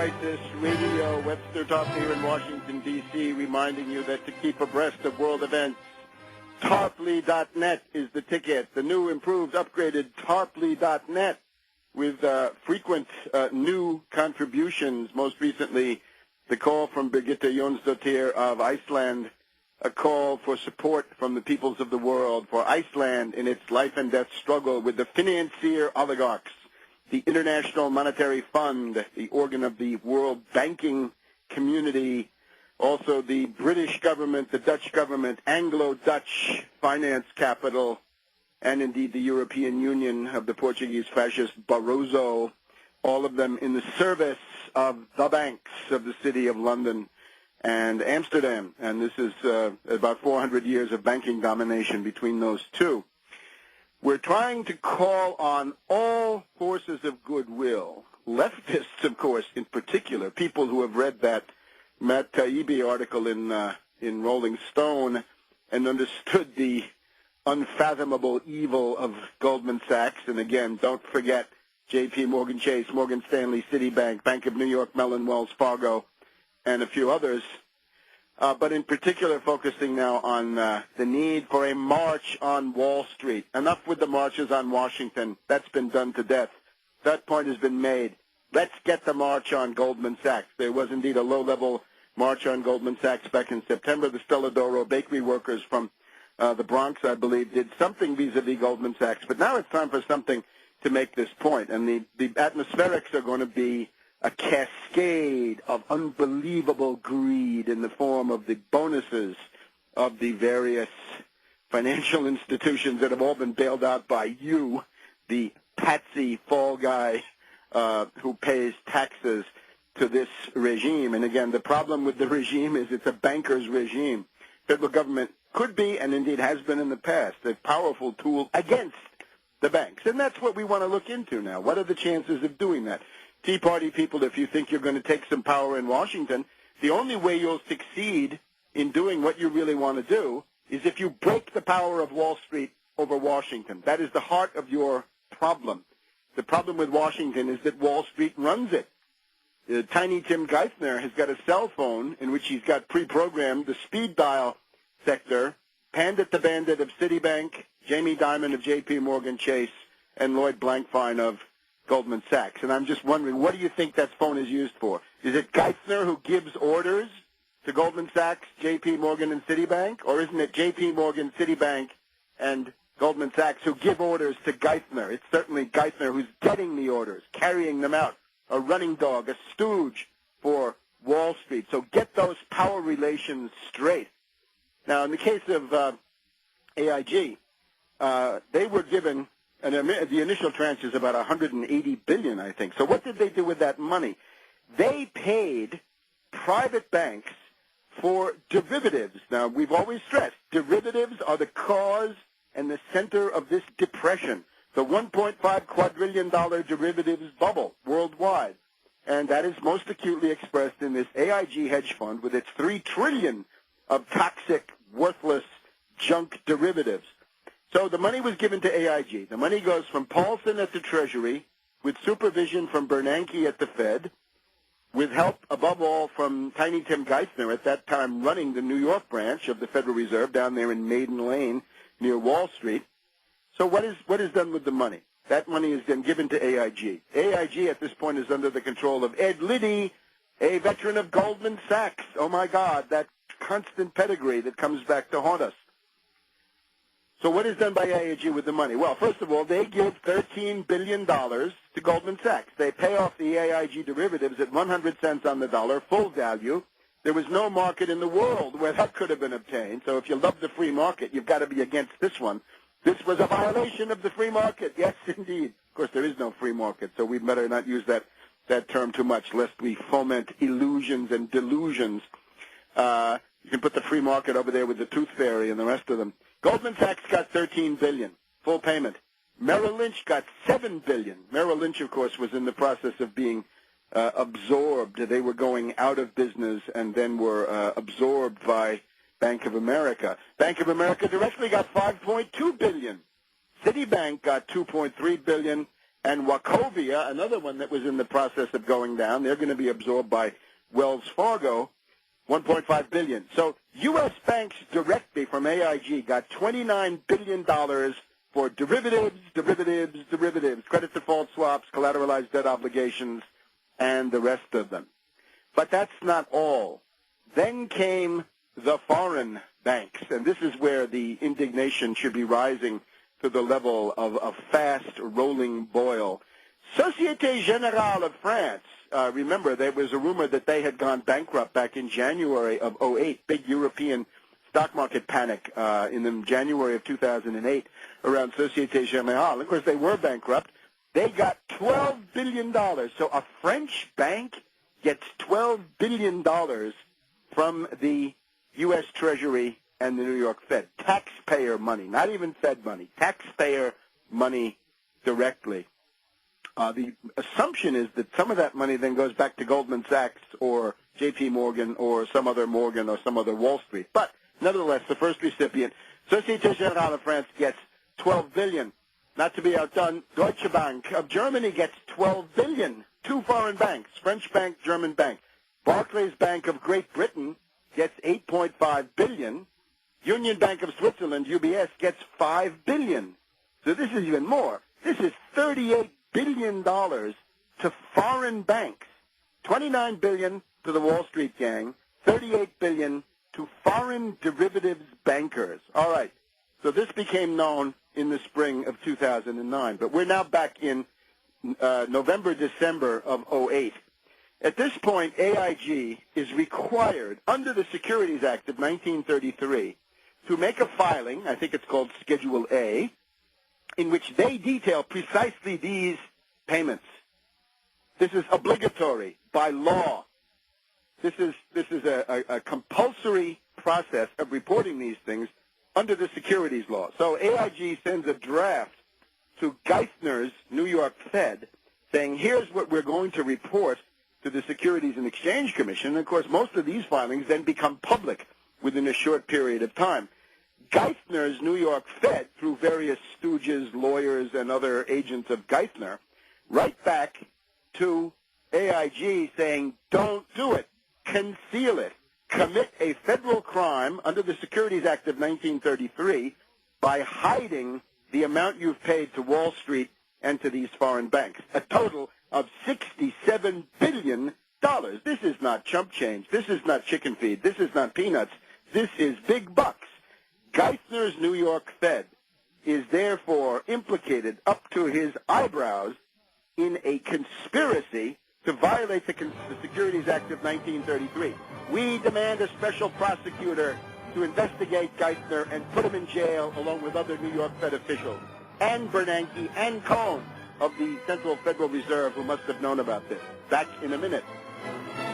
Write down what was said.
Crisis Radio. Webster Tarpley here in Washington, D.C., reminding you that to keep abreast of world events, Tarpley.net is the ticket. The new, improved, upgraded Tarpley.net with frequent new contributions. Most recently, the call from Birgitte Jonsdottir of Iceland, a call for support from the peoples of the world for Iceland in its life and death struggle with the financier oligarchs, the International Monetary Fund, the organ of the world banking community, also the British government, the Dutch government, Anglo-Dutch finance capital, and indeed the European Union of the Portuguese fascist Barroso, all of them in the service of the banks of the city of London and Amsterdam. And this is about 400 years of banking domination between those two. We're trying to call on all forces of goodwill, leftists, of course, in particular, people who have read that Matt Taibbi article in Rolling Stone and understood the unfathomable evil of Goldman Sachs. And again, don't forget J.P. Morgan Chase, Morgan Stanley, Citibank, Bank of New York, Mellon, Wells Fargo, and a few others. But in particular focusing now on the need for a march on Wall Street. Enough with the marches on Washington. That's been done to death. That point has been made. Let's get the march on Goldman Sachs. There was indeed a low-level march on Goldman Sachs back in September. The Stella d'Oro bakery workers from the Bronx, I believe, did something vis-a-vis Goldman Sachs. But now it's time for something to make this point. And the atmospherics are going to be a cascade of unbelievable greed in the form of the bonuses of the various financial institutions that have all been bailed out by you, the patsy fall guy who pays taxes to this regime. And again, the problem with the regime is it's a banker's regime. Federal government could be, and indeed has been in the past, a powerful tool against the banks. And that's what we want to look into now. What are the chances of doing that? Tea Party people, if you think you're going to take some power in Washington, the only way you'll succeed in doing what you really want to do is if you break the power of Wall Street over Washington. That is the heart of your problem. The problem with Washington is that Wall Street runs it. Tiny Tim Geithner has got a cell phone in which he's got pre-programmed the speed dial sector, Pandit the Bandit of Citibank, Jamie Dimon of J.P. Morgan Chase, and Lloyd Blankfein of Goldman Sachs. And I'm just wondering, what do you think that phone is used for? Is it Geithner who gives orders to Goldman Sachs, J.P. Morgan, and Citibank? Or isn't it J.P. Morgan, Citibank, and Goldman Sachs who give orders to Geithner? It's certainly Geithner who's getting the orders, carrying them out, a running dog, a stooge for Wall Street. So get those power relations straight. Now, in the case of AIG, they were given, and the initial tranche is about $180 billion, I think. So what did they do with that money? They paid private banks for derivatives. Now, we've always stressed, derivatives are the cause and the center of this depression, the $1.5 quadrillion derivatives bubble worldwide. And that is most acutely expressed in this AIG hedge fund with its $3 trillion of toxic, worthless, junk derivatives. So the money was given to AIG. The money goes from Paulson at the Treasury, with supervision from Bernanke at the Fed, with help, above all, from Tiny Tim Geithner, at that time running the New York branch of the Federal Reserve down there in Maiden Lane near Wall Street. So what is done with the money? That money is then given to AIG. AIG at this point is under the control of Ed Liddy, a veteran of Goldman Sachs. Oh, my God, that constant pedigree that comes back to haunt us. So what is done by AIG with the money? Well, first of all, they give $13 billion to Goldman Sachs. They pay off the AIG derivatives at 100 cents on the dollar, full value. There was no market in the world where that could have been obtained. So if you love the free market, you've got to be against this one. This was a violation of the free market. Yes, indeed. Of course, there is no free market, so we better not use that term too much, lest we foment illusions and delusions. You can put the free market over there with the tooth fairy and the rest of them. Goldman Sachs got $13 billion, full payment. Merrill Lynch got $7 billion. Merrill Lynch, of course, was in the process of being absorbed. They were going out of business and then were absorbed by Bank of America. Bank of America directly got $5.2 billion. Citibank got $2.3 billion, And Wachovia, another one that was in the process of going down, they're going to be absorbed by Wells Fargo, $1.5 billion. So U.S. banks directly from AIG got $29 billion for derivatives, credit default swaps, collateralized debt obligations, and the rest of them. But that's not all. Then came the foreign banks, and this is where the indignation should be rising to the level of a fast rolling boil. Société Générale of France, remember there was a rumor that they had gone bankrupt back in January of 2008, big European stock market panic in the January of 2008 around Société Générale. Of course, they were bankrupt. They got $12 billion. So a French bank gets $12 billion from the U.S. Treasury and the New York Fed. Taxpayer money, not even Fed money, taxpayer money directly. The assumption is that some of that money then goes back to Goldman Sachs or J.P. Morgan or some other Morgan or some other Wall Street. But nevertheless, the first recipient, Société Générale of France, gets $12 billion. Not to be outdone, Deutsche Bank of Germany gets $12 billion. Two foreign banks, French bank, German bank. Barclays Bank of Great Britain gets $8.5 billion. Union Bank of Switzerland, UBS, gets $5 billion. So this is even more. This is $38 billion to foreign banks. $29 billion to the Wall Street gang, $38 billion to foreign derivatives bankers. All right. So this became known in the spring of 2009. But we're now back in November, December of 2008. At this point, AIG is required under the Securities Act of 1933 to make a filing, I think it's called Schedule A, in which they detail precisely these payments. This is obligatory by law. This is a compulsory process of reporting these things under the securities law. So AIG sends a draft to Geithner's New York Fed saying, here's what we're going to report to the Securities and Exchange Commission. And, of course, most of these filings then become public within a short period of time. Geithner's New York Fed, through various stooges, lawyers, and other agents of Geithner, write back to AIG saying, don't do it, conceal it, commit a federal crime under the Securities Act of 1933 by hiding the amount you've paid to Wall Street and to these foreign banks, a total of $67 billion. This is not chump change. This is not chicken feed. This is not peanuts. This is big bucks. Geithner's New York Fed is therefore implicated up to his eyebrows in a conspiracy to violate the Securities Act of 1933. We demand a special prosecutor to investigate Geithner and put him in jail along with other New York Fed officials, and Bernanke and Cohn of the Central Federal Reserve, who must have known about this. Back in a minute.